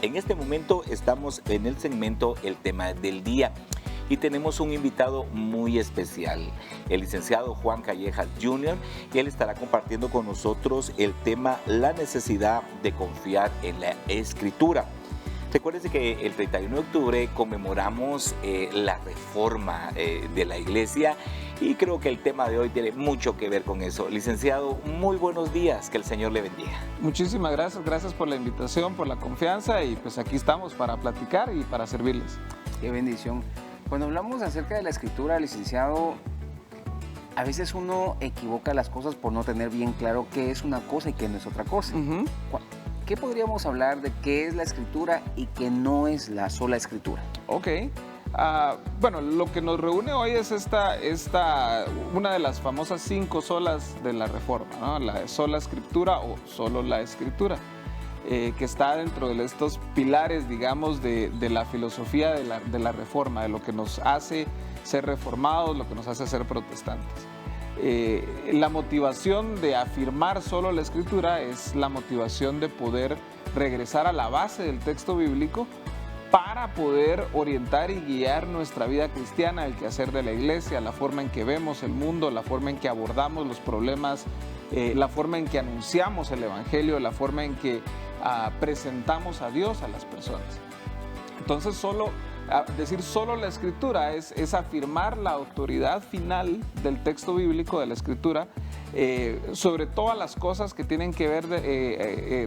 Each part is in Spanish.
En este momento estamos en el segmento El tema del día y tenemos un invitado muy especial, el licenciado Juan Callejas Jr., y él estará compartiendo con nosotros el tema la necesidad de confiar en la Escritura. Recuérdense que el 31 de octubre conmemoramos la reforma de la iglesia y creo que el tema de hoy tiene mucho que ver con eso. Licenciado, muy buenos días, que el Señor le bendiga. Muchísimas gracias por la invitación, por la confianza y pues aquí estamos para platicar y para servirles. Qué bendición. Cuando hablamos acerca de la Escritura, licenciado, a veces uno equivoca las cosas por no tener bien claro qué es una cosa y qué no es otra cosa. ¿Qué podríamos hablar de qué es la Escritura y qué no es la sola Escritura? Ok. Bueno, lo que nos reúne hoy es una de las famosas 5 solas de la Reforma, ¿no? La sola Escritura o solo la Escritura, que está dentro de estos pilares, digamos, de la filosofía de la Reforma, de lo que nos hace ser reformados, lo que nos hace ser protestantes. La motivación de afirmar solo la Escritura es la motivación de poder regresar a la base del texto bíblico para poder orientar y guiar nuestra vida cristiana, el quehacer de la iglesia, la forma en que vemos el mundo, la forma en que abordamos los problemas, la forma en que anunciamos el Evangelio, la forma en que presentamos a Dios a las personas. Entonces decir solo la Escritura es afirmar la autoridad final del texto bíblico de la Escritura sobre todas las cosas que tienen que ver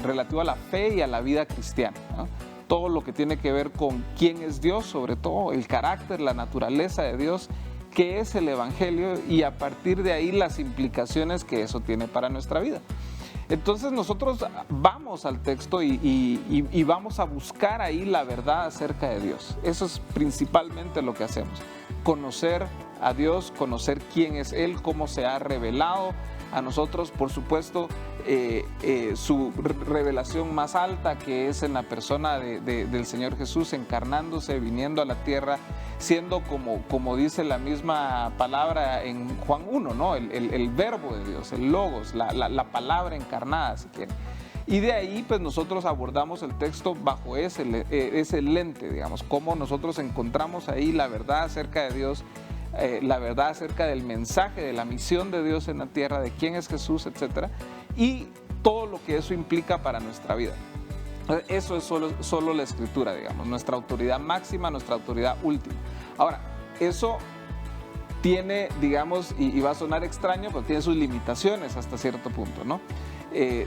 relativo a la fe y a la vida cristiana, ¿no? Todo lo que tiene que ver con quién es Dios, sobre todo el carácter, la naturaleza de Dios, qué es el Evangelio y a partir de ahí las implicaciones que eso tiene para nuestra vida. Entonces nosotros vamos al texto y vamos a buscar ahí la verdad acerca de Dios. Eso es principalmente lo que hacemos. Conocer a Dios, conocer quién es Él, cómo se ha revelado a nosotros, por supuesto, su revelación más alta, que es en la persona del Señor Jesús encarnándose, viniendo a la tierra, siendo como dice la misma palabra en Juan 1, ¿no? El verbo de Dios, el logos, la palabra encarnada, si quieren. Y de ahí pues nosotros abordamos el texto bajo ese lente, digamos, cómo nosotros encontramos ahí la verdad acerca de Dios, la verdad acerca del mensaje, de la misión de Dios en la tierra, de quién es Jesús, etcétera, y todo lo que eso implica para nuestra vida. Eso es solo la Escritura, digamos, nuestra autoridad máxima, nuestra autoridad última. Ahora, eso tiene, digamos, y va a sonar extraño, pero tiene sus limitaciones hasta cierto punto, ¿no?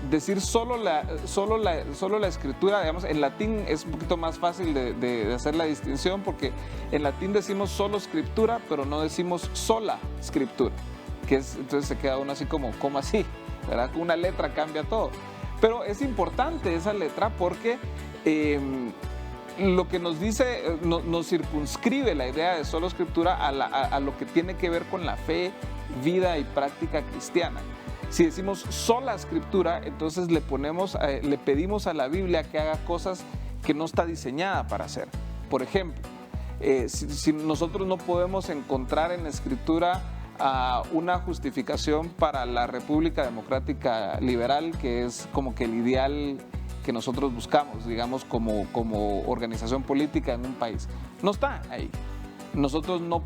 Decir solo la Escritura, digamos, en latín es un poquito más fácil de hacer la distinción, porque en latín decimos solo Escritura, pero no decimos sola Escritura, entonces se queda uno así como así, ¿verdad? Una letra cambia todo. Pero es importante esa letra porque lo que nos dice, nos circunscribe la idea de solo Escritura a lo que tiene que ver con la fe, vida y práctica cristiana. Si decimos sola Escritura, entonces le pedimos a la Biblia que haga cosas que no está diseñada para hacer. Por ejemplo, si nosotros no podemos encontrar en la Escritura una justificación para la República Democrática Liberal, que es como que el ideal que nosotros buscamos, digamos, como organización política en un país. No está ahí. Nosotros no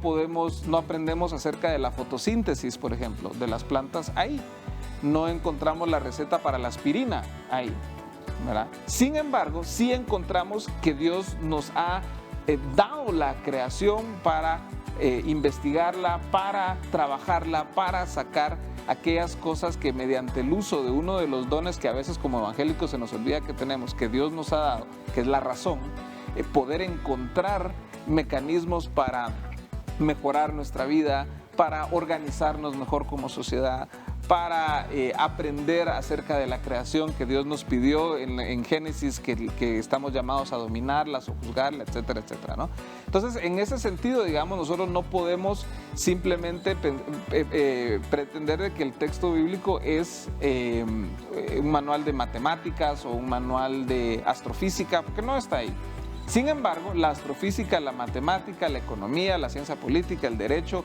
aprendemos acerca de la fotosíntesis, por ejemplo, de las plantas ahí. No encontramos la receta para la aspirina ahí, ¿verdad? Sin embargo, sí encontramos que Dios nos ha dado la creación para investigarla, para trabajarla, para sacar aquellas cosas que mediante el uso de uno de los dones que a veces como evangélicos se nos olvida que tenemos, que Dios nos ha dado, que es la razón, poder encontrar mecanismos para mejorar nuestra vida, para organizarnos mejor como sociedad, para aprender acerca de la creación que Dios nos pidió en Génesis, que estamos llamados a dominarla, a sojuzgarla, etcétera, etcétera, ¿no? Entonces, en ese sentido, digamos, nosotros no podemos simplemente pretender de que el texto bíblico es un manual de matemáticas o un manual de astrofísica, porque no está ahí. Sin embargo, la astrofísica, la matemática, la economía, la ciencia política, el derecho,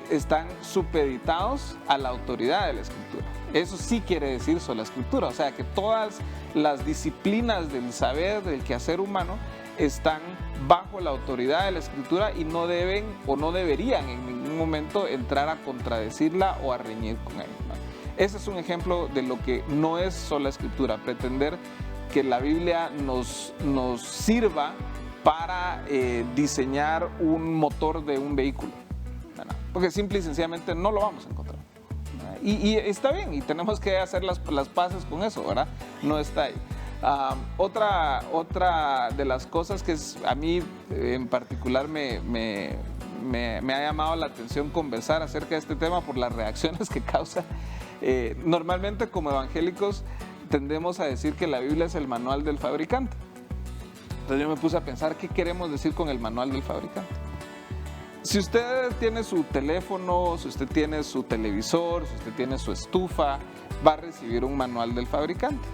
están supeditados a la autoridad de la Escritura. Eso sí quiere decir sola escritura, o sea que todas las disciplinas del saber, del quehacer humano, están bajo la autoridad de la escritura y no deben o no deberían en ningún momento entrar a contradecirla o a reñir con ella, ¿no? Ese es un ejemplo de lo que no es sola escritura, pretender que la Biblia nos sirva para diseñar un motor de un vehículo, ¿verdad? Porque simple y sencillamente no lo vamos a encontrar. Y está bien, y tenemos que hacer las paces con eso, ¿verdad? No está ahí. Otra de las cosas que a mí en particular me ha llamado la atención conversar acerca de este tema por las reacciones que causa. Normalmente como evangélicos tendemos a decir que la Biblia es el manual del fabricante. Entonces yo me puse a pensar, ¿qué queremos decir con el manual del fabricante? Si usted tiene su teléfono, si usted tiene su televisor, si usted tiene su estufa, va a recibir un manual del fabricante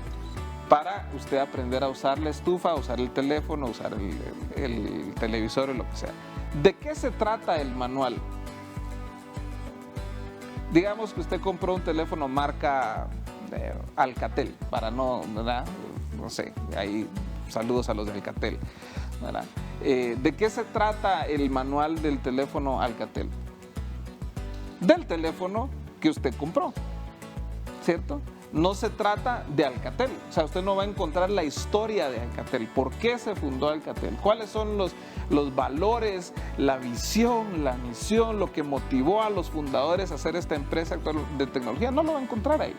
para usted aprender a usar la estufa, a usar el teléfono, a usar el televisor o lo que sea. ¿De qué se trata el manual? Digamos que usted compró un teléfono marca Alcatel, para ¿verdad? No sé, ahí saludos a los de Alcatel, ¿verdad? ¿De qué se trata el manual del teléfono Alcatel? Del teléfono que usted compró, ¿cierto? No se trata de Alcatel, o sea, usted no va a encontrar la historia de Alcatel, por qué se fundó Alcatel, cuáles son los valores, la visión, la misión, lo que motivó a los fundadores a hacer esta empresa actual de tecnología, no lo va a encontrar ahí.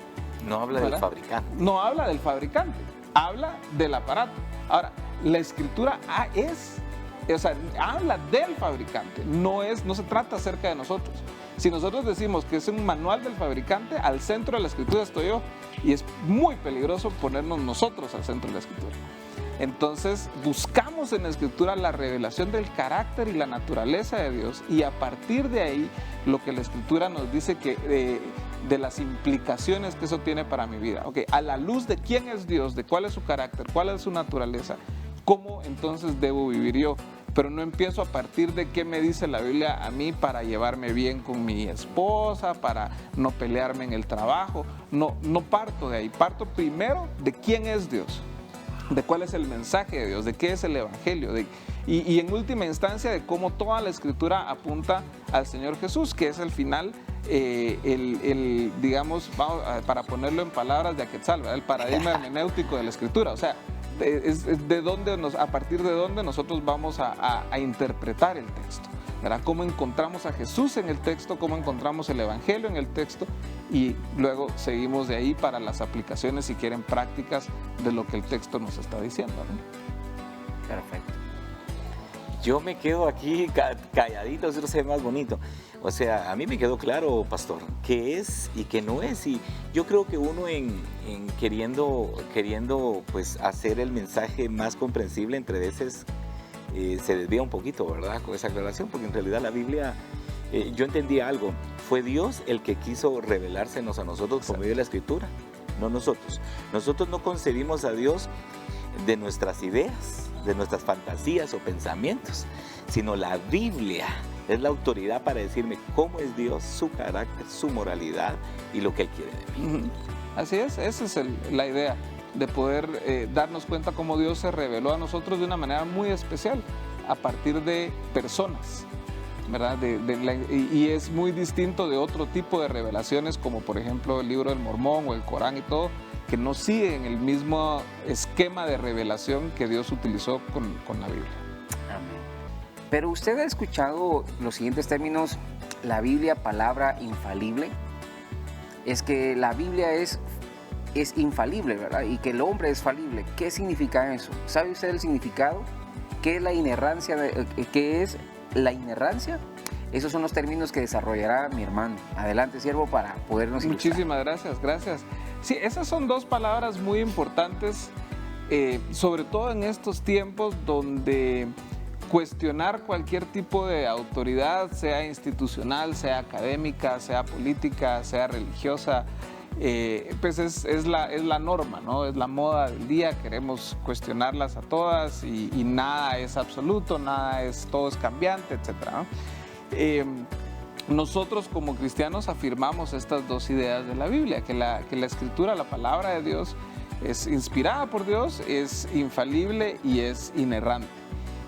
No habla del fabricante. No habla del fabricante, habla del aparato. Ahora, la escritura habla del fabricante, no se trata acerca de nosotros. Si nosotros decimos que es un manual del fabricante, al centro de la escritura estoy yo, y es muy peligroso ponernos nosotros al centro de la escritura. Entonces buscamos en la escritura la revelación del carácter y la naturaleza de Dios, y a partir de ahí lo que la escritura nos dice que de las implicaciones que eso tiene para mi vida. Okay, a la luz de quién es Dios, de cuál es su carácter, cuál es su naturaleza, ¿cómo entonces debo vivir yo? Pero no empiezo a partir de qué me dice la Biblia a mí para llevarme bien con mi esposa, para no pelearme en el trabajo. No parto de ahí, parto primero de quién es Dios, de cuál es el mensaje de Dios, de qué es el Evangelio, y en última instancia de cómo toda la Escritura apunta al Señor Jesús, que es el final, digamos, para ponerlo en palabras de Aquetzal, ¿verdad? El paradigma hermenéutico de la Escritura, o sea, es a partir de dónde nosotros vamos a interpretar el texto, ¿verdad? Cómo encontramos a Jesús en el texto, cómo encontramos el Evangelio en el texto, y luego seguimos de ahí para las aplicaciones, si quieren, prácticas de lo que el texto nos está diciendo, ¿no? Perfecto. Yo me quedo aquí calladito, eso se ve más bonito. O sea, a mí me quedó claro, pastor, qué es y qué no es. Y yo creo que uno en queriendo pues hacer el mensaje más comprensible, entre veces se desvía un poquito, ¿verdad? Con esa aclaración, porque en realidad la Biblia, yo entendí algo, fue Dios el que quiso revelársenos a nosotros por medio de la Escritura, no nosotros. Nosotros no concebimos a Dios de nuestras ideas, de nuestras fantasías o pensamientos, sino la Biblia es la autoridad para decirme cómo es Dios, su carácter, su moralidad y lo que Él quiere de mí. Así es, esa es la idea, de poder darnos cuenta cómo Dios se reveló a nosotros de una manera muy especial, a partir de personas, ¿verdad? Y es muy distinto de otro tipo de revelaciones, como por ejemplo el libro del Mormón o el Corán y todo, que no siguen el mismo esquema de revelación que Dios utilizó con la Biblia. Amén. Pero usted ha escuchado los siguientes términos: la Biblia, palabra infalible. Es que la Biblia es infalible, ¿verdad? Y que el hombre es falible. ¿Qué significa eso? ¿Sabe usted el significado? ¿Qué es la inerrancia? ¿Qué es la inerrancia? Esos son los términos que desarrollará mi hermano. Adelante, siervo, para podernos ilustrar. Muchísimas gracias. Sí, esas son dos palabras muy importantes, sobre todo en estos tiempos donde cuestionar cualquier tipo de autoridad, sea institucional, sea académica, sea política, sea religiosa, pues es la norma, ¿no? Es la moda del día, queremos cuestionarlas a todas y nada es absoluto, todo es cambiante, etc., ¿no? nosotros como cristianos afirmamos estas dos ideas de la Biblia, que la Escritura, la palabra de Dios, es inspirada por Dios, es infalible y es inerrante.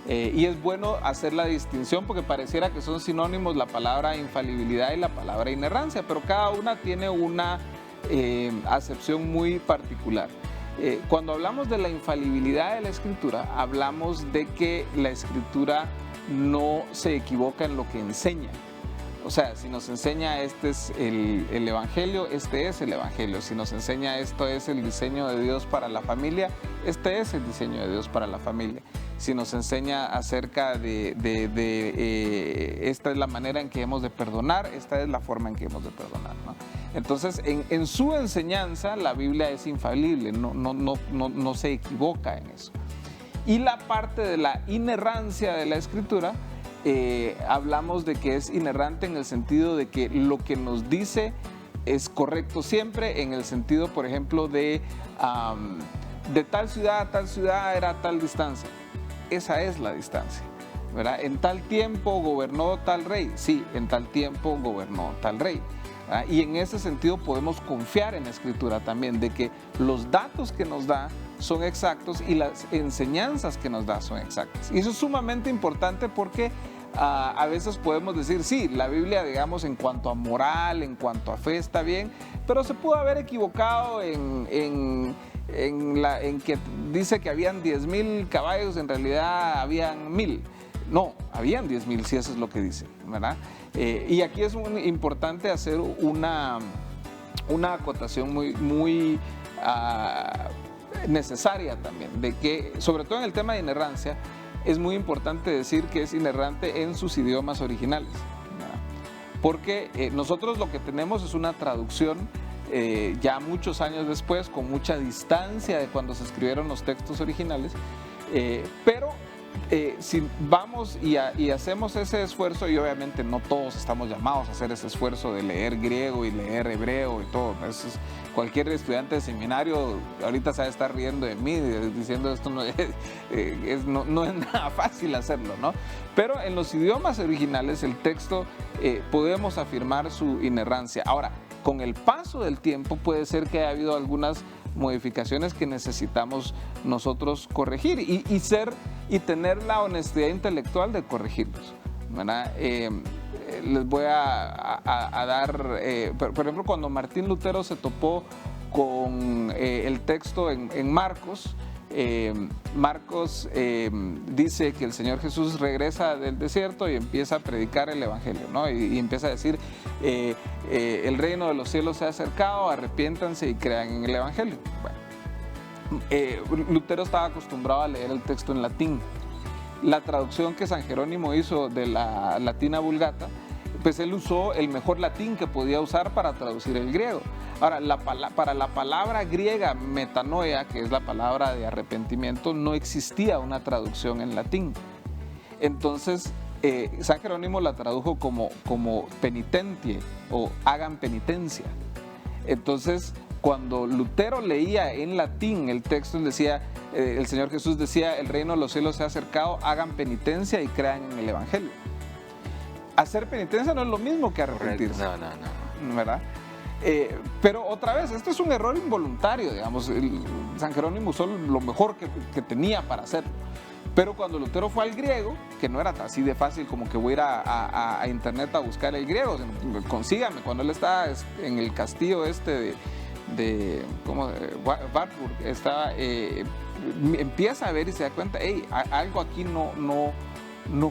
Y es bueno hacer la distinción porque pareciera que son sinónimos la palabra infalibilidad y la palabra inerrancia, pero cada una tiene una acepción muy particular. Cuando hablamos de la infalibilidad de la Escritura, hablamos de que la Escritura no se equivoca en lo que enseña. O sea, si nos enseña este es el Evangelio, este es el Evangelio. Si nos enseña esto es el diseño de Dios para la familia, este es el diseño de Dios para la familia. Si nos enseña acerca de esta es la manera en que hemos de perdonar, esta es la forma en que hemos de perdonar, ¿no? Entonces, en su enseñanza, la Biblia es infalible, no se equivoca en eso. Y la parte de la inerrancia de la Escritura, hablamos de que es inerrante en el sentido de que lo que nos dice es correcto siempre, en el sentido, por ejemplo, de tal ciudad a tal ciudad era tal distancia. Esa es la distancia, ¿verdad? En tal tiempo gobernó tal rey. Sí, en tal tiempo gobernó tal rey. ¿Verdad? Y en ese sentido podemos confiar en la Escritura también, de que los datos que nos da son exactos y las enseñanzas que nos da son exactas. Y eso es sumamente importante porque a veces podemos decir, sí, la Biblia, digamos, en cuanto a moral, en cuanto a fe está bien, pero se pudo haber equivocado en que dice que habían 10,000 caballos, en realidad habían 1,000. No, habían 10,000, si eso es lo que dice, ¿verdad? Y aquí es muy importante hacer una acotación muy necesaria también, de que, sobre todo en el tema de inerrancia, es muy importante decir que es inerrante en sus idiomas originales, ¿verdad? Porque nosotros lo que tenemos es una traducción ya muchos años después, con mucha distancia de cuando se escribieron los textos originales, pero si vamos y hacemos ese esfuerzo, y obviamente no todos estamos llamados a hacer ese esfuerzo de leer griego y leer hebreo y todo, eso es, cualquier estudiante de seminario ahorita se va a estar riendo de mí diciendo esto no es nada fácil hacerlo, ¿no? Pero en los idiomas originales el texto podemos afirmar su inerrancia. Ahora, con el paso del tiempo puede ser que haya habido algunas modificaciones que necesitamos nosotros corregir y tener la honestidad intelectual de corregirlos, ¿verdad? Les voy a dar, por ejemplo, cuando Martín Lutero se topó con el texto en Marcos, Marcos dice que el Señor Jesús regresa del desierto y empieza a predicar el Evangelio, ¿no? Y empieza a decir, el reino de los cielos se ha acercado, arrepiéntanse y crean en el Evangelio. Bueno, Lutero estaba acostumbrado a leer el texto en latín. La traducción que San Jerónimo hizo de la Latina Vulgata, pues él usó el mejor latín que podía usar para traducir el griego. Ahora, para la palabra griega metanoia, que es la palabra de arrepentimiento, no existía una traducción en latín. Entonces, San Jerónimo la tradujo como penitentie o hagan penitencia. Entonces, cuando Lutero leía en latín el texto, él decía, el Señor Jesús decía, el reino de los cielos se ha acercado, hagan penitencia y crean en el Evangelio. Hacer penitencia no es lo mismo que arrepentirse. No. ¿Verdad? Pero otra vez, esto es un error involuntario, digamos. San Jerónimo usó lo mejor que tenía para hacerlo. Pero cuando Lutero fue al griego, que no era así de fácil como que voy a ir a internet a buscar el griego, consígame, cuando él está en el castillo de Wartburg, empieza a ver y se da cuenta, hey, algo aquí no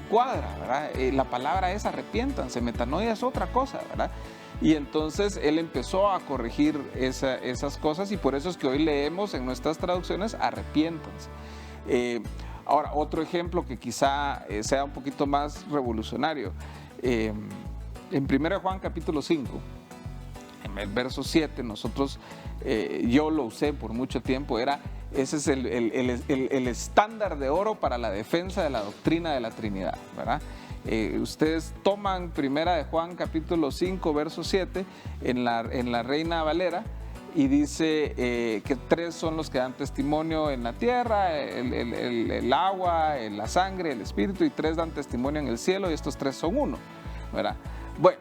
cuadra, ¿verdad? La palabra es arrepiéntanse, metanoia es otra cosa, ¿verdad? Y entonces él empezó a corregir esas cosas y por eso es que hoy leemos en nuestras traducciones arrepiéntanse. Ahora, otro ejemplo que quizá sea un poquito más revolucionario. En 1 Juan capítulo 5, en el verso 7, nosotros, yo lo usé por mucho tiempo, ese es el estándar de oro para la defensa de la doctrina de la Trinidad, ¿verdad? Ustedes toman 1 Juan capítulo 5, verso 7, en la Reina Valera, y dice que 3 son los que dan testimonio en la tierra, el agua, la sangre, el espíritu, y 3 dan testimonio en el cielo, y estos 3 son uno, ¿verdad? Bueno,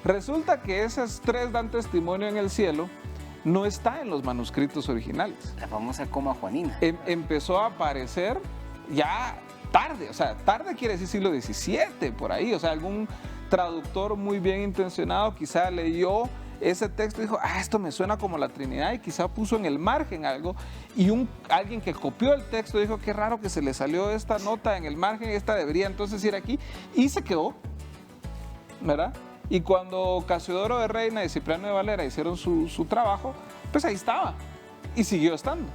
Resulta que esos 3 dan testimonio en el cielo no está en los manuscritos originales. La famosa coma juanina. Empezó a aparecer ya tarde, o sea, tarde quiere decir siglo XVII, por ahí, o sea, algún traductor muy bien intencionado quizá leyó ese texto y dijo, esto me suena como la Trinidad, y quizá puso en el margen algo, y alguien que copió el texto dijo, qué raro que se le salió esta nota en el margen, esta debería entonces ir aquí, y se quedó, ¿verdad? Y cuando Casiodoro de Reina y Cipriano de Valera hicieron su trabajo, pues ahí estaba, y siguió estando.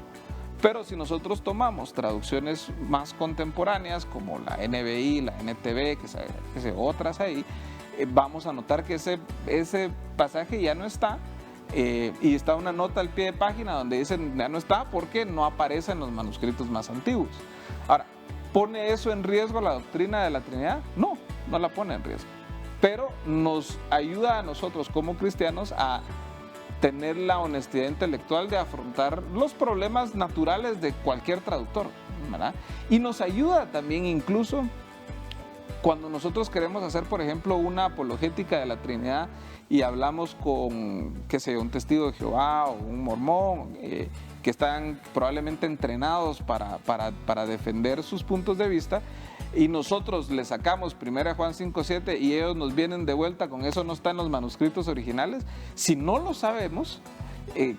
Pero si nosotros tomamos traducciones más contemporáneas, como la NBI, la NTV, otras ahí, vamos a notar que ese pasaje ya no está, y está una nota al pie de página donde dicen ya no está porque no aparece en los manuscritos más antiguos. Ahora, ¿pone eso en riesgo la doctrina de la Trinidad? No, no la pone en riesgo. Pero nos ayuda a nosotros como cristianos a tener la honestidad intelectual de afrontar los problemas naturales de cualquier traductor, ¿verdad? Y nos ayuda también incluso cuando nosotros queremos hacer, por ejemplo, una apologética de la Trinidad y hablamos con, qué sé yo, un testigo de Jehová o un mormón, que están probablemente entrenados para defender sus puntos de vista, y nosotros le sacamos 1 Juan 5:7 y ellos nos vienen de vuelta con eso no está en los manuscritos originales. Si no lo sabemos,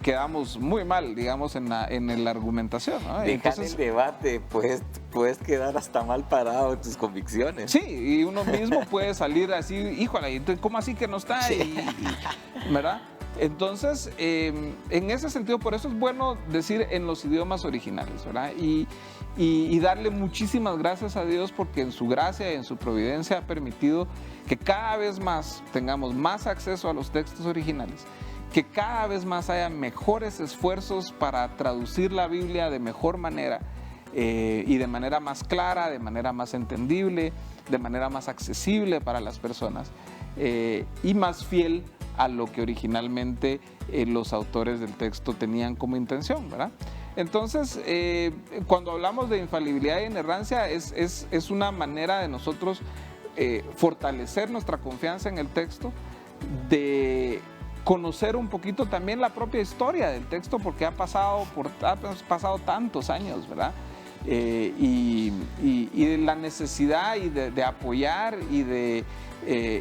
quedamos muy mal, digamos, en la argumentación, ¿no? Dejar el debate, pues puedes quedar hasta mal parado en tus convicciones. Sí, y uno mismo puede salir así, híjole, ¿cómo así que no está? Sí. ¿Verdad? Entonces, en ese sentido, por eso es bueno decir en los idiomas originales, ¿verdad? Y darle muchísimas gracias a Dios porque en su gracia y en su providencia ha permitido que cada vez más tengamos más acceso a los textos originales, que cada vez más haya mejores esfuerzos para traducir la Biblia de mejor manera, y de manera más clara, de manera más entendible, de manera más accesible para las personas, y más fiel a lo que originalmente los autores del texto tenían como intención, ¿verdad? Entonces, cuando hablamos de infalibilidad y inerrancia, es una manera de nosotros fortalecer nuestra confianza en el texto, de conocer un poquito también la propia historia del texto, porque ha pasado tantos años, ¿verdad? Y de la necesidad y de apoyar y de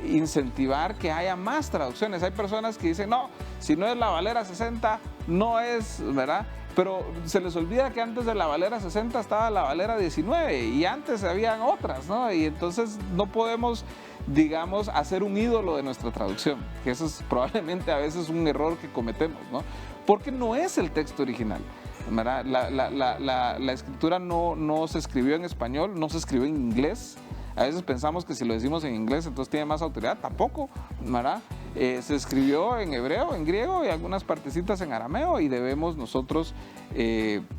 incentivar que haya más traducciones. Hay personas que dicen, no, si no es la Valera 60, no es, ¿verdad? Pero se les olvida que antes de la Valera 60 estaba la Valera 19 y antes habían otras, ¿no? Y entonces no podemos, digamos, hacer un ídolo de nuestra traducción, que eso es probablemente a veces un error que cometemos, ¿no? Porque no es el texto original, ¿verdad? La escritura no se escribió en español, no se escribió en inglés. A veces pensamos que si lo decimos en inglés entonces tiene más autoridad, tampoco, ¿verdad? Se escribió en hebreo, en griego y algunas partecitas en arameo, y debemos nosotros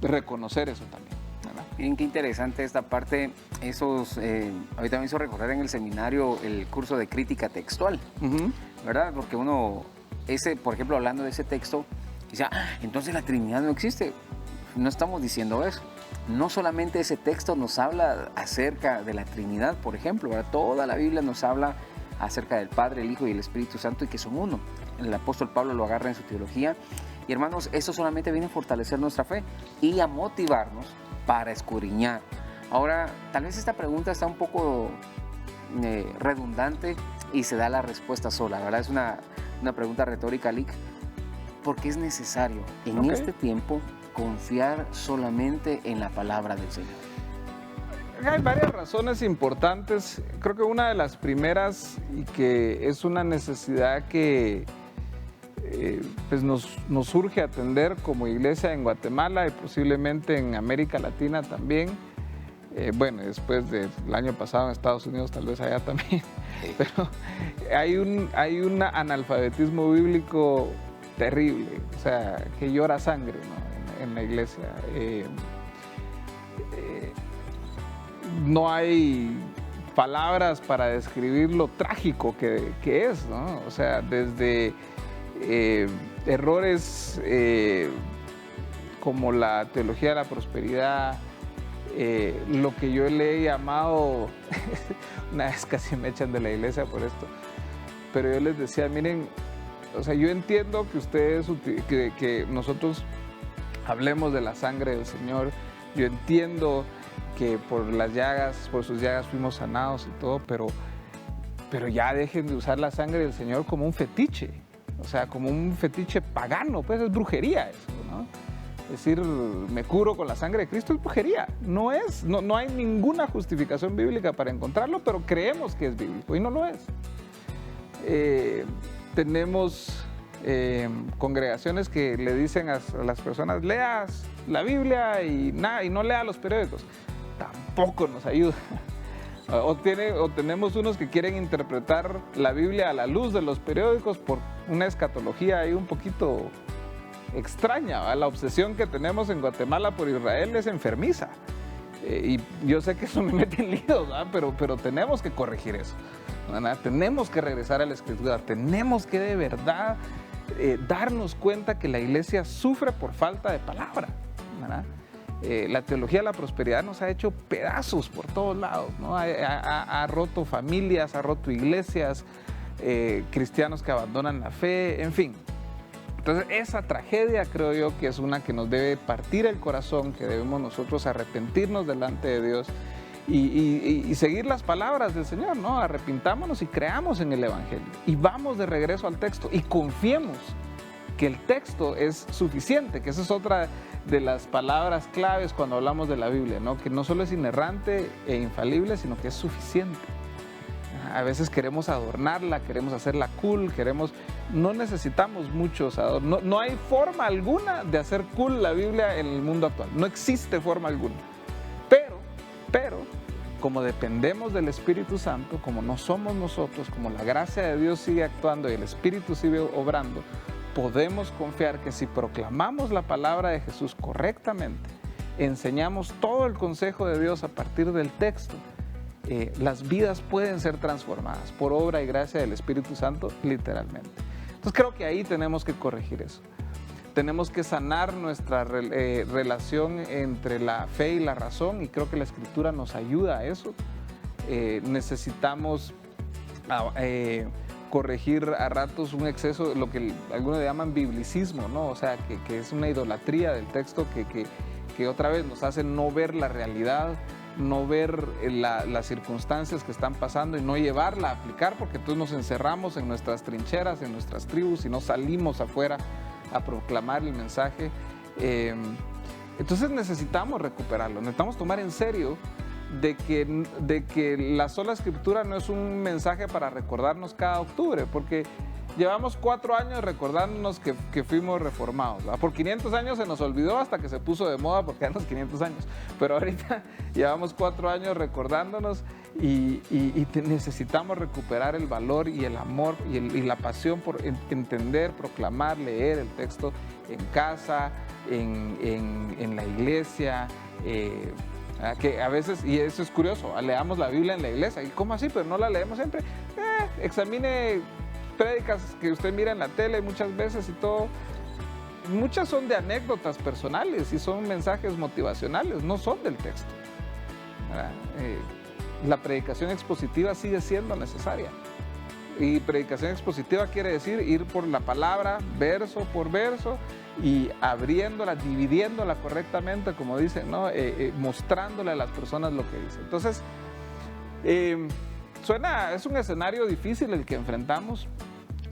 reconocer eso también, ¿verdad? Miren qué interesante esta parte. Ahorita me hizo recordar en el seminario el curso de crítica textual, ¿verdad? Porque por ejemplo, hablando de ese texto, dice, entonces la Trinidad no existe. No estamos diciendo eso. No solamente ese texto nos habla acerca de la Trinidad, por ejemplo, ¿verdad? Toda la Biblia nos habla acerca del Padre, el Hijo y el Espíritu Santo, y que son uno. El apóstol Pablo lo agarra en su teología. Y hermanos, esto solamente viene a fortalecer nuestra fe y a motivarnos para escudriñar. Ahora, tal vez esta pregunta está un poco redundante y se da la respuesta sola, ¿verdad? Es una pregunta retórica, Lick, porque es necesario en este tiempo confiar solamente en la palabra del Señor. Hay varias razones importantes. Creo que una de las primeras, y que es una necesidad que pues nos urge atender como iglesia en Guatemala y posiblemente en América Latina también. Bueno, después del año pasado en Estados Unidos, tal vez allá también. Sí. Pero hay un analfabetismo bíblico terrible, o sea, que llora sangre, ¿no? En la iglesia. No hay palabras para describir lo trágico que es, ¿no? O sea, desde errores como la teología de la prosperidad, lo que yo le he llamado, una vez casi me echan de la iglesia por esto, pero yo les decía, miren, o sea, yo entiendo que ustedes, que nosotros hablemos de la sangre del Señor, yo entiendo que por sus llagas fuimos sanados y todo, pero ya dejen de usar la sangre del Señor como un fetiche, o sea, como un fetiche pagano, pues es brujería eso, ¿no? Decir, me curo con la sangre de Cristo es brujería, no hay ninguna justificación bíblica para encontrarlo, pero creemos que es bíblico y no lo es. Tenemos congregaciones que le dicen a las personas, leas la Biblia y no lea los periódicos. Tampoco nos ayuda. O tenemos unos que quieren interpretar la Biblia a la luz de los periódicos por una escatología ahí un poquito extraña, ¿verdad? La obsesión que tenemos en Guatemala por Israel es enfermiza. Y yo sé que eso me mete en líos, ¿verdad? Pero tenemos que corregir eso, ¿verdad? Tenemos que regresar a la Escritura, tenemos que de verdad darnos cuenta que la iglesia sufre por falta de palabra, ¿verdad? La teología de la prosperidad nos ha hecho pedazos por todos lados, ¿no? Ha roto familias, ha roto iglesias, cristianos que abandonan la fe, en fin. Entonces esa tragedia creo yo que es una que nos debe partir el corazón, que debemos nosotros arrepentirnos delante de Dios y seguir las palabras del Señor, ¿no? Arrepintámonos y creamos en el Evangelio y vamos de regreso al texto y confiemos que el texto es suficiente, que esa es otra de las palabras claves cuando hablamos de la Biblia, ¿no? Que no solo es inerrante e infalible, sino que es suficiente. A veces queremos adornarla, queremos hacerla cool, no necesitamos muchos adornos. No hay forma alguna de hacer cool la Biblia en el mundo actual, no existe forma alguna. Pero, como dependemos del Espíritu Santo, como no somos nosotros, como la gracia de Dios sigue actuando y el Espíritu sigue obrando, podemos confiar que si proclamamos la palabra de Jesús correctamente, enseñamos todo el consejo de Dios a partir del texto, las vidas pueden ser transformadas por obra y gracia del Espíritu Santo, literalmente. Entonces creo que ahí tenemos que corregir eso. Tenemos que sanar nuestra relación entre la fe y la razón, y creo que la Escritura nos ayuda a eso. Necesitamos corregir a ratos un exceso, lo que algunos le llaman biblicismo, ¿no? O sea, que es una idolatría del texto que otra vez nos hace no ver la realidad, no ver las circunstancias que están pasando y no llevarla a aplicar, porque entonces nos encerramos en nuestras trincheras, en nuestras tribus y no salimos afuera a proclamar el mensaje. Entonces necesitamos recuperarlo, necesitamos tomar en serio de que la sola Escritura no es un mensaje para recordarnos cada octubre, porque llevamos 4 años recordándonos que fuimos reformados, ¿verdad? Por 500 años se nos olvidó hasta que se puso de moda porque eran los 500 años, pero ahorita llevamos 4 años recordándonos y necesitamos recuperar el valor y el amor y la pasión por entender, proclamar, leer el texto en casa, en la iglesia, que a veces, y eso es curioso, leamos la Biblia en la iglesia, ¿y cómo así? Pero no la leemos siempre. Examine prédicas que usted mira en la tele muchas veces y todo, muchas son de anécdotas personales y son mensajes motivacionales, no son del texto. La predicación expositiva sigue siendo necesaria, y predicación expositiva quiere decir ir por la palabra verso por verso y abriéndola, dividiéndola correctamente, como dicen, ¿no? Mostrándole a las personas lo que dice. Entonces, es un escenario difícil el que enfrentamos.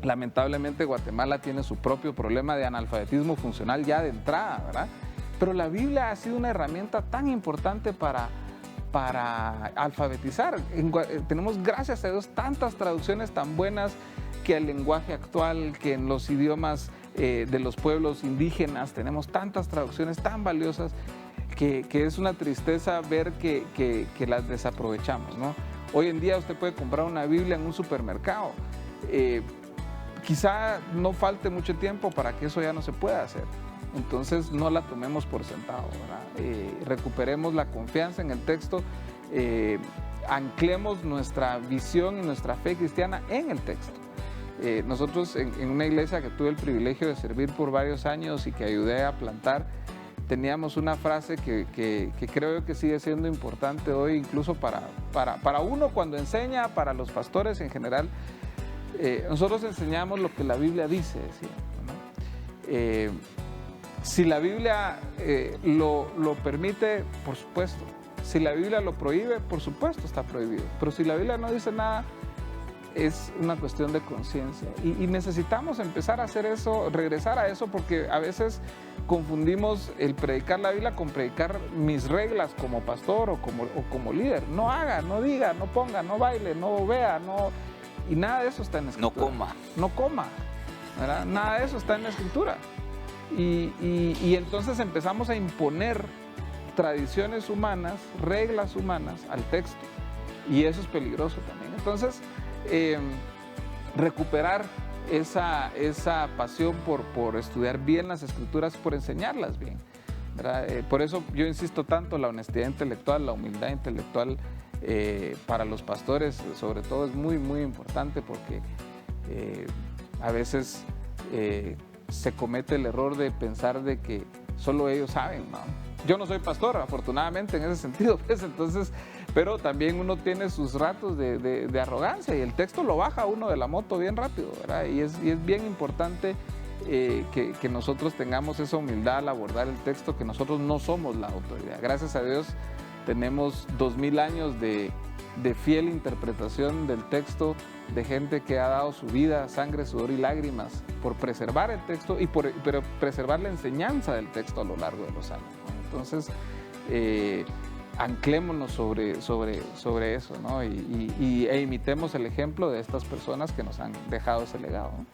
Lamentablemente Guatemala tiene su propio problema de analfabetismo funcional ya de entrada, ¿verdad? Pero la Biblia ha sido una herramienta tan importante para alfabetizar. Tenemos, gracias a Dios, tantas traducciones tan buenas que el lenguaje actual, que en los idiomas de los pueblos indígenas tenemos tantas traducciones tan valiosas que es una tristeza ver que las desaprovechamos, ¿no? Hoy en día usted puede comprar una Biblia en un supermercado. Quizá no falte mucho tiempo para que eso ya no se pueda hacer. Entonces no la tomemos por sentado, ¿verdad? Recuperemos la confianza en el texto, anclemos nuestra visión y nuestra fe cristiana en el texto. Nosotros en una iglesia que tuve el privilegio de servir por varios años y que ayudé a plantar, teníamos una frase que creo yo que sigue siendo importante hoy, incluso para uno cuando enseña, para los pastores en general. nosotros enseñamos lo que la Biblia dice, decía, ¿no? Si la Biblia lo permite, por supuesto. Si la Biblia lo prohíbe, por supuesto está prohibido. Pero si la Biblia no dice nada, es una cuestión de conciencia. Y necesitamos empezar a hacer eso, regresar a eso, porque a veces confundimos el predicar la Biblia con predicar mis reglas como pastor o como líder. No haga, no diga, no ponga, no baile, no vea, no... Y nada de eso está en la Escritura. No coma. No coma, ¿verdad? Nada de eso está en la Escritura. Y entonces empezamos a imponer tradiciones humanas, reglas humanas al texto. Y eso es peligroso también. Entonces, recuperar esa pasión por estudiar bien las Escrituras, por enseñarlas bien, ¿verdad? Por eso yo insisto tanto, la honestidad intelectual, la humildad intelectual para los pastores, sobre todo, es muy, muy importante, porque a veces se comete el error de pensar de que solo ellos saben, ¿no? Yo no soy pastor, afortunadamente, en ese sentido, pues, entonces, pero también uno tiene sus ratos de arrogancia, y el texto lo baja uno de la moto bien rápido, ¿verdad? Y es bien importante que nosotros tengamos esa humildad al abordar el texto, que nosotros no somos la autoridad. Gracias a Dios tenemos 2000 años de fiel interpretación del texto, de gente que ha dado su vida, sangre, sudor y lágrimas por preservar el texto pero preservar la enseñanza del texto a lo largo de los años, ¿no? Entonces, anclémonos sobre eso, ¿no? E imitemos el ejemplo de estas personas que nos han dejado ese legado, ¿no?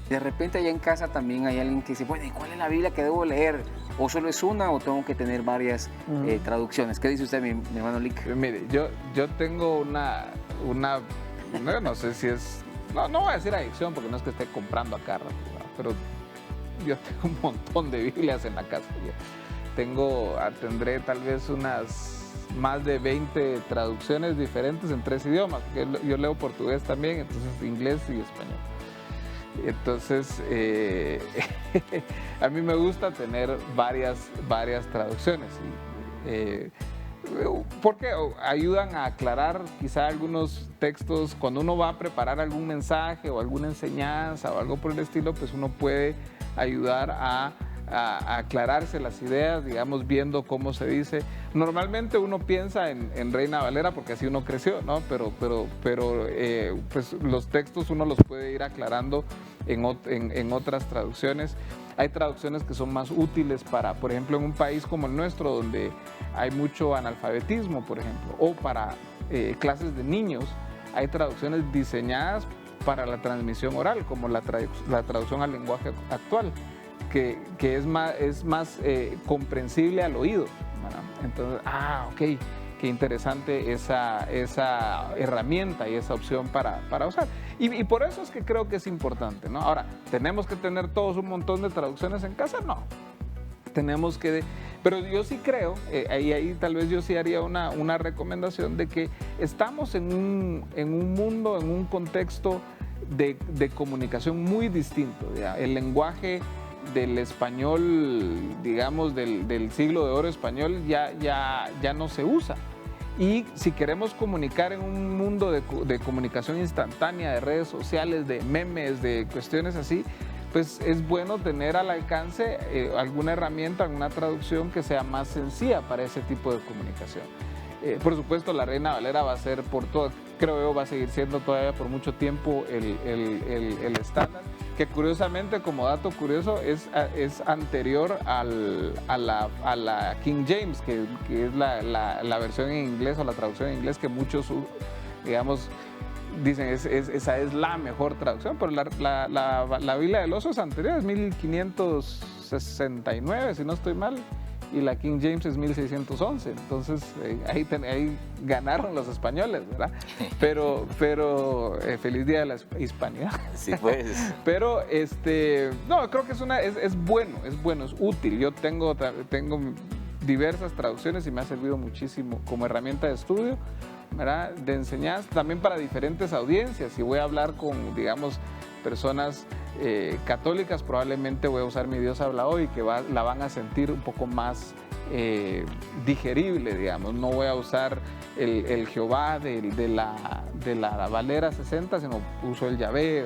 De repente allá en casa también hay alguien que dice, bueno, ¿y cuál es la Biblia que debo leer? ¿O solo es una o tengo que tener varias traducciones? ¿Qué dice usted, mi hermano Lick? Mire, yo tengo una no sé si es, no voy a decir adicción, porque no es que esté comprando acá, ¿no? Pero yo tengo un montón de Biblias en la casa. Tendré tal vez unas más de 20 traducciones diferentes en 3 idiomas, porque yo leo portugués también, entonces inglés y español. Entonces, a mí me gusta tener varias traducciones, porque ayudan a aclarar quizá algunos textos. Cuando uno va a preparar algún mensaje o alguna enseñanza o algo por el estilo, pues uno puede ayudar a aclararse las ideas, digamos, viendo cómo se dice. Normalmente uno piensa en Reina Valera porque así uno creció, ¿no? Pero pues los textos uno los puede ir aclarando en otras traducciones. Hay traducciones que son más útiles para, por ejemplo, en un país como el nuestro, donde hay mucho analfabetismo, por ejemplo, o para clases de niños. Hay traducciones diseñadas para la transmisión oral, como la traducción al lenguaje actual, que es más comprensible al oído, ¿verdad? Entonces, ok, qué interesante esa herramienta y esa opción para usar. Y por eso es que creo que es importante, ¿no? Ahora, ¿tenemos que tener todos un montón de traducciones en casa? No. Tenemos que... Pero yo sí creo, ahí tal vez yo sí haría una recomendación de que estamos en un mundo, en un contexto de comunicación muy distinto, ¿ya? El lenguaje del español, digamos, del siglo de oro español ya no se usa. Y si queremos comunicar en un mundo de comunicación instantánea, de redes sociales, de memes, de cuestiones así, pues es bueno tener al alcance alguna herramienta, alguna traducción que sea más sencilla para ese tipo de comunicación. Por supuesto, la Reina Valera va a ser creo yo, va a seguir siendo todavía por mucho tiempo el estándar, que curiosamente, como dato curioso, es anterior a la King James, que es la versión en inglés o la traducción en inglés que muchos, digamos, dicen esa es la mejor traducción, pero la Biblia del Oso es anterior, es 1569, si no estoy mal, y la King James es 1611, entonces ahí ganaron los españoles, ¿verdad? Pero feliz día de la hispanidad. Sí, pues. Pero no, creo que es bueno, es útil. Yo tengo diversas traducciones y me ha servido muchísimo como herramienta de estudio, ¿verdad? De enseñanza, también para diferentes audiencias. Si voy a hablar con, digamos, personas católicas, probablemente voy a usar Mi Dios habla hoy, que la van a sentir un poco más digerible, digamos. No voy a usar el Jehová de de la Valera 60, sino uso el Yahvé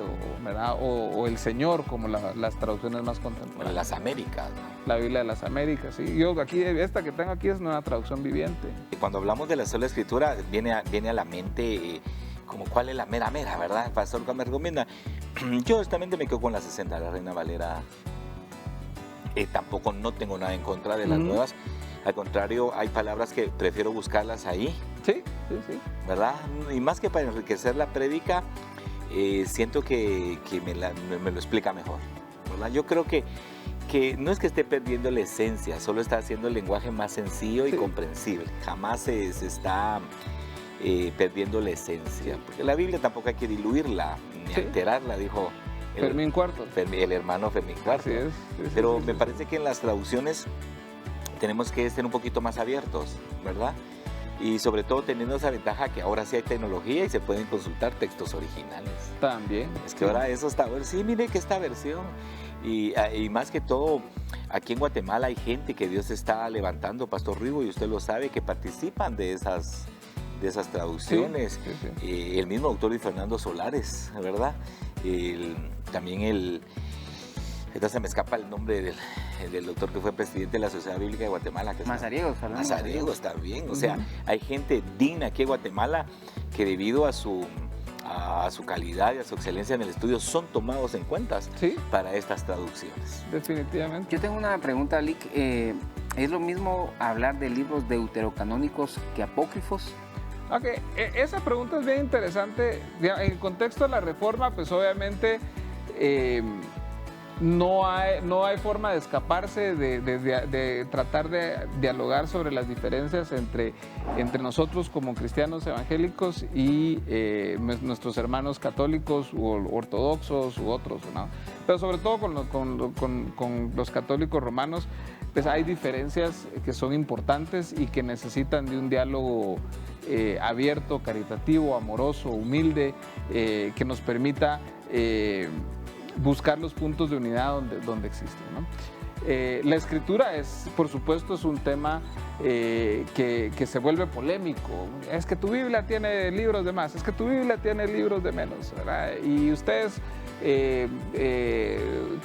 o el Señor, como las traducciones más contemporáneas. Las Américas, ¿no? La Biblia de las Américas, sí. Yo aquí, esta que tengo aquí es una traducción viviente. Y cuando hablamos de la sola escritura, viene a la mente como cuál es la mera, ¿verdad? Pastor, ¿cuál me recomienda? Yo honestamente me quedo con la 60, la Reina Valera. Tampoco no tengo nada en contra de las nuevas. Al contrario, hay palabras que prefiero buscarlas ahí. Sí. ¿Verdad? Y más que para enriquecer la prédica, siento que me lo explica mejor, ¿verdad? Yo creo que no es que esté perdiendo la esencia, solo está haciendo el lenguaje más sencillo y comprensible. Jamás se está perdiendo la esencia, porque la Biblia tampoco hay que diluirla ni alterarla, dijo Fermín Cuarto. El hermano Fermín Cuarto. Así es. Pero me parece que en las traducciones tenemos que ser un poquito más abiertos, ¿verdad? Y sobre todo teniendo esa ventaja que ahora sí hay tecnología y se pueden consultar textos originales. También. Es que ahora eso está, sí, mire que esta versión. Y más que todo, aquí en Guatemala hay gente que Dios está levantando, Pastor Rigo, y usted lo sabe, que participan de esas traducciones. Sí. El mismo autor de Fernando Solares, ¿verdad? También ahorita se me escapa el nombre del doctor que fue presidente de la Sociedad Bíblica de Guatemala. Mazariegos, Mazariegos también. O sea, hay gente digna aquí en Guatemala que debido a su calidad y a su excelencia en el estudio son tomados en cuenta para estas traducciones. Definitivamente. Yo tengo una pregunta, Lick. ¿Es lo mismo hablar de libros deuterocanónicos que apócrifos? Ok, esa pregunta es bien interesante. En el contexto de la Reforma, pues obviamente no hay forma de escaparse de tratar de dialogar sobre las diferencias entre nosotros como cristianos evangélicos y nuestros hermanos católicos u ortodoxos u otros, ¿no? Pero sobre todo con los católicos romanos, pues hay diferencias que son importantes y que necesitan de un diálogo abierto, caritativo, amoroso, humilde, que nos permita buscar los puntos de unidad donde existen, ¿no? La escritura por supuesto, es un tema que se vuelve polémico. Es que tu Biblia tiene libros de más, es que tu Biblia tiene libros de menos, ¿verdad? Y ustedes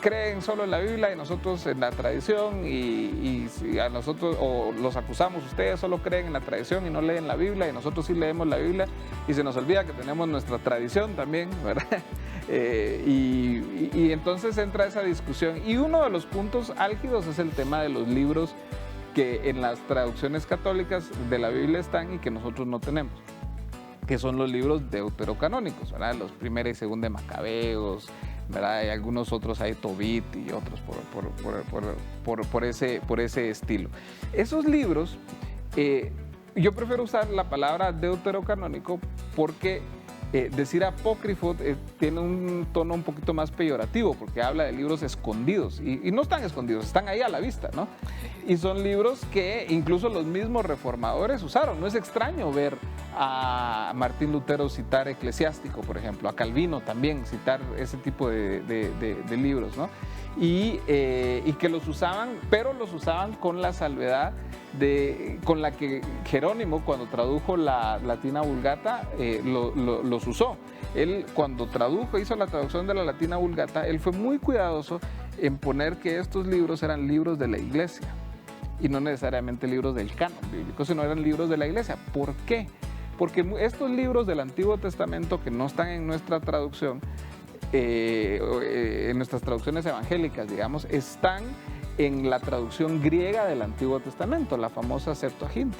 creen solo en la Biblia y nosotros en la tradición, y a nosotros, o los acusamos, ustedes solo creen en la tradición y no leen la Biblia, y nosotros sí leemos la Biblia y se nos olvida que tenemos nuestra tradición también, ¿verdad? Y entonces entra esa discusión, y uno de los puntos álgidos es el tema de los libros que en las traducciones católicas de la Biblia están y que nosotros no tenemos, que son los libros deuterocanónicos, ¿verdad? Los primera y segunda de Macabeos, ¿verdad? Hay algunos otros, hay Tobit y otros por ese estilo. Esos libros, yo prefiero usar la palabra deuterocanónico porque decir apócrifo tiene un tono un poquito más peyorativo, porque habla de libros escondidos, y no están escondidos, están ahí a la vista, ¿no? Y son libros que incluso los mismos reformadores usaron. No es extraño ver a Martín Lutero citar Eclesiástico, por ejemplo, a Calvino también citar ese tipo de libros, ¿no? Y que los usaban, pero los usaban con la salvedad con la que Jerónimo, cuando tradujo la Latina Vulgata, los usó. Él, cuando hizo la traducción de la Latina Vulgata, él fue muy cuidadoso en poner que estos libros eran libros de la iglesia y no necesariamente libros del canon bíblico, sino eran libros de la iglesia. ¿Por qué? Porque estos libros del Antiguo Testamento que no están en nuestra traducción, en nuestras traducciones evangélicas, digamos, están en la traducción griega del Antiguo Testamento, la famosa Septuaginta,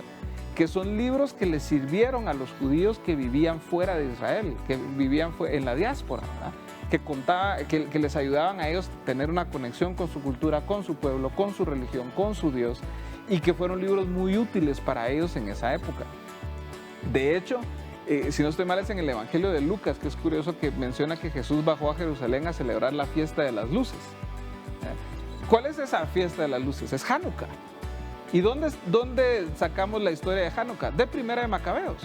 que son libros que les sirvieron a los judíos que vivían fuera de Israel, que vivían en la diáspora, ¿verdad? Que les ayudaban a ellos a tener una conexión con su cultura, con su pueblo, con su religión, con su Dios, y que fueron libros muy útiles para ellos en esa época. De hecho, si no estoy mal, es en el Evangelio de Lucas, que es curioso, que menciona que Jesús bajó a Jerusalén a celebrar la fiesta de las luces. ¿Cuál es esa fiesta de las luces? Es Hanukkah. ¿Y dónde sacamos la historia de Hanukkah? De Primera de Macabeos.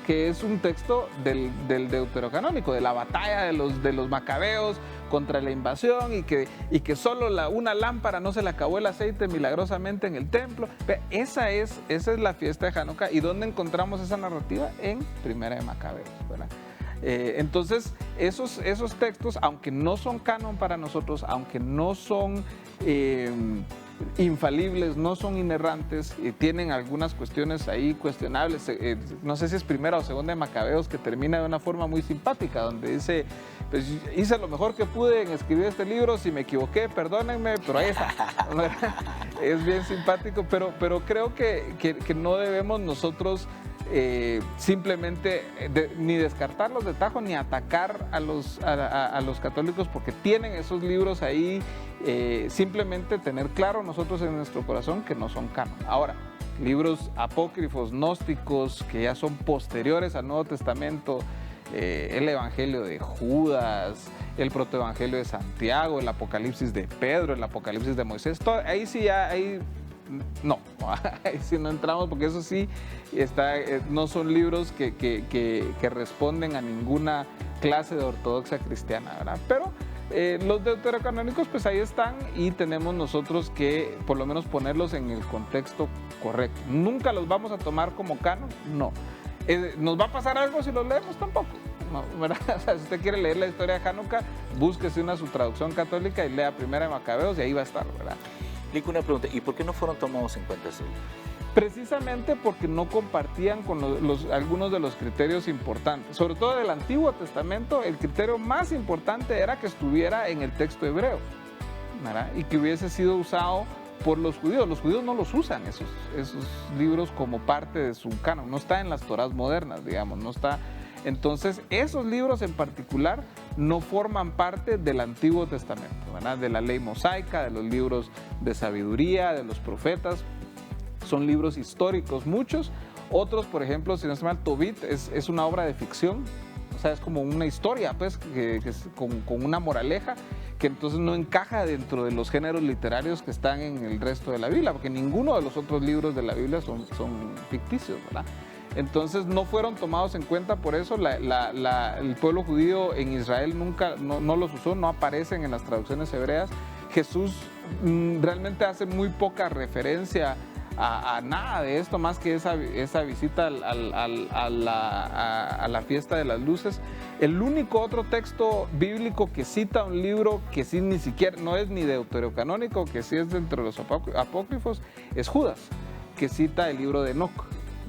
que es un texto del deuterocanónico, de la batalla de los macabeos contra la invasión y que solo una lámpara no se le acabó el aceite milagrosamente en el templo. Esa es la fiesta de Hanukkah. ¿Y dónde encontramos esa narrativa? En Primera de Macabeos, ¿verdad? Entonces, esos textos, aunque no son canon para nosotros, aunque no son infalibles, no son inerrantes, tienen algunas cuestiones ahí cuestionables. No sé si es Primera o Segunda de Macabeos, que termina de una forma muy simpática, donde dice, pues hice lo mejor que pude en escribir este libro, si me equivoqué, perdónenme, pero ahí está. Es bien simpático, pero creo que no debemos nosotros simplemente ni descartarlos de tajo ni atacar a los católicos porque tienen esos libros ahí, simplemente tener claro nosotros en nuestro corazón que no son canon. Ahora, libros apócrifos, gnósticos, que ya son posteriores al Nuevo Testamento, el Evangelio de Judas, el Protoevangelio de Santiago, el Apocalipsis de Pedro, el Apocalipsis de Moisés, ahí sí ya hay... No, ahí sí no entramos porque eso sí no son libros que responden a ninguna clase de ortodoxia cristiana, ¿verdad? Pero los deuterocanónicos pues ahí están y tenemos nosotros que por lo menos ponerlos en el contexto correcto. ¿Nunca los vamos a tomar como canon? No. ¿Nos va a pasar algo si los leemos? Tampoco. No, ¿verdad? O sea, si usted quiere leer la historia de Hanukkah, búsquese su traducción católica y lea Primera de Macabeos y ahí va a estar, ¿verdad? Lico, una pregunta, ¿y por qué no fueron tomados en cuenta esos libros? Precisamente porque no compartían con algunos de los criterios importantes. Sobre todo del Antiguo Testamento, el criterio más importante era que estuviera en el texto hebreo, ¿verdad? Y que hubiese sido usado por los judíos. Los judíos no los usan esos libros como parte de su canon, no está en las Torás modernas, digamos, no está. Entonces, esos libros en particular no forman parte del Antiguo Testamento, ¿verdad? De la ley mosaica, de los libros de sabiduría, de los profetas. Son libros históricos muchos. Otros, por ejemplo, si no se llama Tobit, es una obra de ficción. O sea, es como una historia, pues, que es con una moraleja, que entonces no encaja dentro de los géneros literarios que están en el resto de la Biblia, porque ninguno de los otros libros de la Biblia son ficticios, ¿verdad? Entonces no fueron tomados en cuenta, por eso el pueblo judío en Israel nunca no los usó, no aparecen en las traducciones hebreas. Jesús realmente hace muy poca referencia a nada de esto, más que esa visita a la fiesta de las luces. El único otro texto bíblico que cita un libro que sí ni siquiera, no es ni deuterocanónico, que sí es dentro de los apócrifos, es Judas, que cita el libro de Enoc,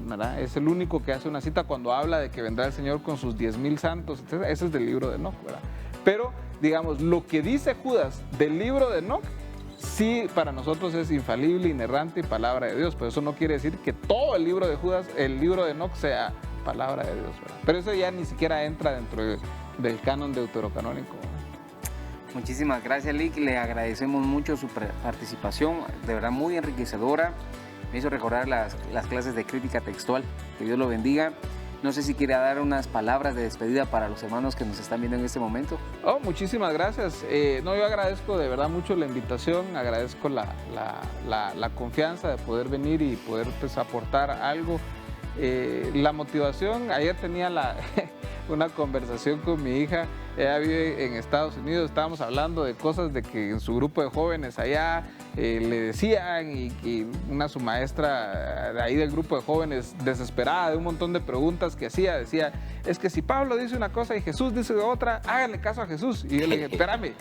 ¿verdad? Es el único que hace una cita cuando habla de que vendrá el Señor con sus 10,000 santos, etc. Ese es del libro de Enoc, ¿verdad? Pero, digamos, lo que dice Judas del libro de Enoc, sí para nosotros es infalible, inerrante y palabra de Dios, pero eso no quiere decir que todo el libro de Judas, el libro de Enoc, sea palabra de Dios, ¿verdad? Pero eso ya ni siquiera entra dentro del canon deuterocanónico, ¿verdad? Muchísimas gracias, Lick. Le agradecemos mucho su participación, de verdad muy enriquecedora. Me hizo recordar las clases de crítica textual. Que Dios lo bendiga. No sé si quiere dar unas palabras de despedida para los hermanos que nos están viendo en este momento. Oh, muchísimas gracias. Yo agradezco de verdad mucho la invitación, agradezco la confianza de poder venir y poder pues, aportar algo. La motivación, ayer tenía una conversación con mi hija, ella vive en Estados Unidos, estábamos hablando de cosas de que en su grupo de jóvenes allá le decían y su maestra de ahí del grupo de jóvenes desesperada de un montón de preguntas que decía, es que si Pablo dice una cosa y Jesús dice otra, háganle caso a Jesús. Y yo le dije, espérame,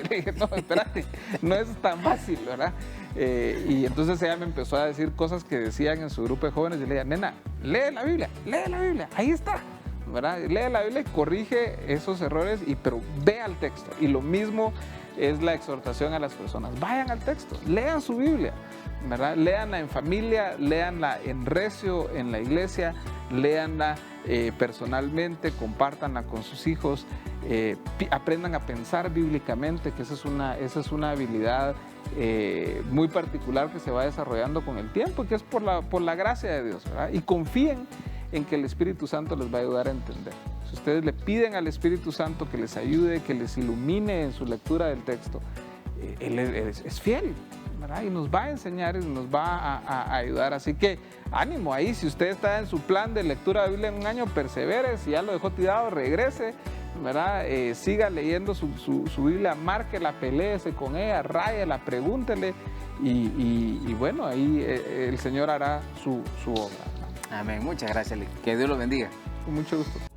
le dije, no, espérate, no es tan fácil, ¿verdad? Y entonces ella me empezó a decir cosas que decían en su grupo de jóvenes y le dije, nena, lee la Biblia, ahí está, ¿verdad? Lee la Biblia y corrige esos errores, pero ve al texto. Y lo mismo es la exhortación a las personas, vayan al texto, lean su Biblia, ¿verdad? Léanla en familia, léanla en recio, en la iglesia, léanla personalmente, compártanla con sus hijos, aprendan a pensar bíblicamente, que esa es una habilidad muy particular que se va desarrollando con el tiempo, que es por la gracia de Dios, ¿verdad? Y confíen en que el Espíritu Santo les va a ayudar a entender. Si ustedes le piden al Espíritu Santo que les ayude, que les ilumine en su lectura del texto, Él es fiel, ¿verdad? Y nos va a enseñar y nos va a ayudar. Así que ánimo ahí, si usted está en su plan de lectura de Biblia en un año, persevere, si ya lo dejó tirado, regrese, ¿verdad? Siga leyendo su Biblia, márquela, peléese con ella, ráyela, pregúntele y bueno, ahí el Señor hará su obra. Amén. Muchas gracias, que Dios lo bendiga. Con mucho gusto.